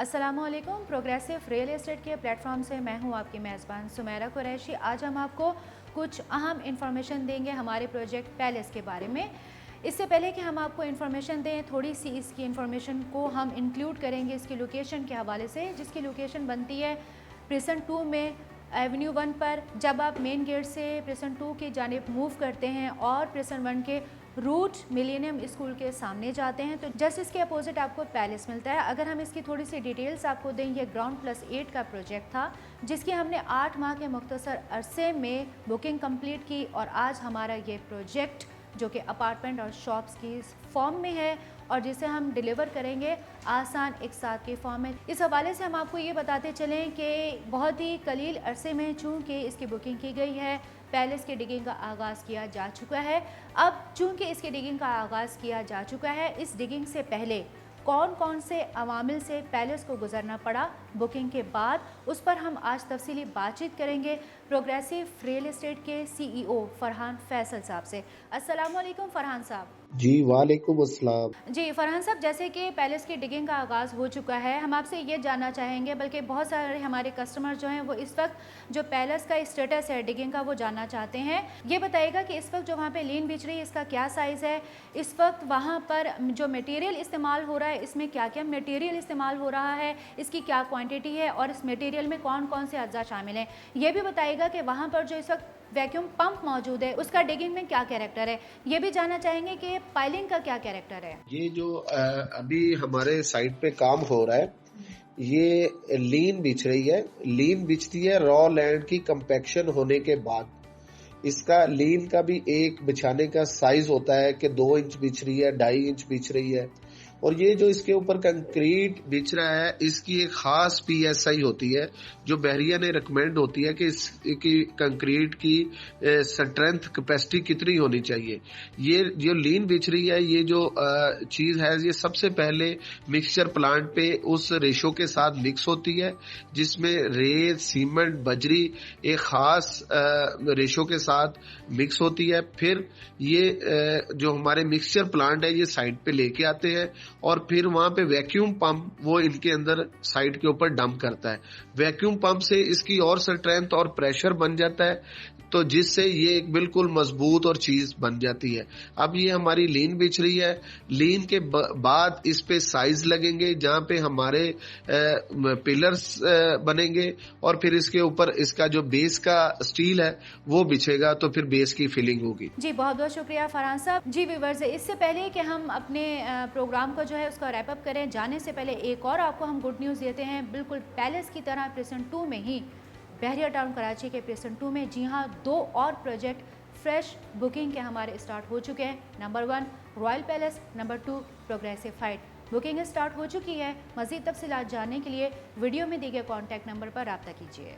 अस्सलाम वालेकुम। Progressive real estate के प्लेटफॉर्म से मैं हूं आपकी मेज़बान सुमेरा कुरैशी। आज हम आपको कुछ अहम इंफॉर्मेशन देंगे हमारे प्रोजेक्ट पैलेस के बारे में। इससे पहले कि हम आपको इन्फॉर्मेशन दें, थोड़ी सी इसकी इन्फॉर्मेशन को हम इंक्लूड करेंगे इसकी लोकेशन के हवाले से, जिसकी लोकेशन बनती है प्रिसन 2 में एवेन्यू 1 पर। जब आप मेन गेट से प्रिसन 2 की जानिब मूव करते हैं और प्रिसन 1 के रूट मिलेनियम स्कूल के सामने जाते हैं तो जस्ट इसके अपोजिट आपको पैलेस मिलता है। अगर हम इसकी थोड़ी सी डिटेल्स आपको दें, ये ग्राउंड+8 का प्रोजेक्ट था जिसकी हमने 8 माह के मुख्तसर अरसे में बुकिंग कंप्लीट की और आज हमारा ये प्रोजेक्ट जो कि अपार्टमेंट और शॉप्स की फॉर्म में है और जिसे हम डिलीवर करेंगे आसान एक साथ के फॉर्म में। इस हवाले से हम आपको ये बताते चलें कि बहुत ही कलील अरसे में चूँकि इसकी बुकिंग की गई है, पैलेस की डिगिंग का आगाज़ किया जा चुका है। अब चूँकि इसकी डिगिंग का आगाज़ किया जा चुका है, इस डिगिंग से पहले कौन कौन से अवामिल से पैलेस को गुजरना पड़ा बुकिंग के बाद, उस पर हम आज तफसीली बातचीत करेंगे प्रोग्रेसिव रियल एस्टेट के CEO फरहान फैसल साहब से। अस्सलाम वालेकुम फरहान साहब। जी वालेकुम अस्सलाम। जी फरहान साहब, जैसे कि पैलेस की डिगिंग का आगाज़ हो चुका है, हम आपसे ये जानना चाहेंगे, बल्कि बहुत सारे हमारे कस्टमर जो हैं वो इस वक्त जो पैलेस का स्टेटस है डिगिंग का वो जानना चाहते हैं। ये बताइएगा कि इस वक्त जो वहाँ पे लीन बिछ रही है इसका क्या साइज़ है, इस वक्त वहाँ पर जो मटेरियल इस्तेमाल हो रहा है इसमें क्या क्या मटेरियल इस्तेमाल हो रहा है, इसकी क्या क्वान्टिटी है और इस मटेरियल में कौन कौन से अज्जा शामिल हैं। ये भी बताइएगा कि वहाँ पर जो इस वक्त वैक्यूम पंप मौजूद है उसका डिगिंग में क्या कैरेक्टर है। ये भी जानना चाहेंगे कि पाइलिंग का क्या कैरेक्टर है। ये जो अभी हमारे साइट पे काम हो रहा है, ये लीन बिछ रही है। लीन बिछती है रॉ लैंड की कंपैक्शन होने के बाद। इसका लीन का भी एक बिछाने का साइज होता है कि 2 इंच बिछ रही है, 2.5 इंच बिछ रही है। और ये जो इसके ऊपर कंक्रीट बिछ रहा है इसकी एक खास PSI होती है जो बहरिया ने रिकमेंड होती है कि इसकी कंक्रीट की स्ट्रेंथ कैपेसिटी कितनी होनी चाहिए। ये जो लीन बिछ रही है, ये जो चीज है, ये सबसे पहले मिक्सचर प्लांट पे उस रेशो के साथ मिक्स होती है जिसमें रेत, सीमेंट, बजरी एक खास रेशो के साथ मिक्स होती है। फिर ये जो हमारे मिक्सचर प्लांट है ये साइड पे लेके आते हैं और फिर वहां पे वैक्यूम पंप वो इनके अंदर साइड के ऊपर डंप करता है। वैक्यूम पंप से इसकी और स्ट्रेंथ और प्रेशर बन जाता है, तो जिससे ये एक बिल्कुल मजबूत और चीज बन जाती है। अब ये हमारी लीन बिछ रही है। लीन के बाद इस पे साइज लगेंगे जहां पे हमारे पिलर्स बनेंगे और फिर इसके ऊपर इसका जो बेस का स्टील है वो बिछेगा, तो फिर बेस की फिलिंग होगी। जी बहुत बहुत शुक्रिया फरहान साहब। जी व्यूअर्स, इससे पहले कि हम अपने प्रोग्राम को जो है उसका रैप अप करें, जाने से पहले एक और आपको हम गुड न्यूज़ देते हैं। बिल्कुल पैलेस की तरह प्रिसन 2 में ही बहरिया टाउन कराची के प्रिसन 2 में जी हाँ 2 और प्रोजेक्ट फ्रेश बुकिंग के हमारे स्टार्ट हो चुके हैं। Number 1 royal palace, number 2 progressive height. Booking start हो चुकी है। मज़ीद तफसीलात जानने के लिए वीडियो में दिए गए कॉन्टैक्ट नंबर पर रब्ता कीजिए।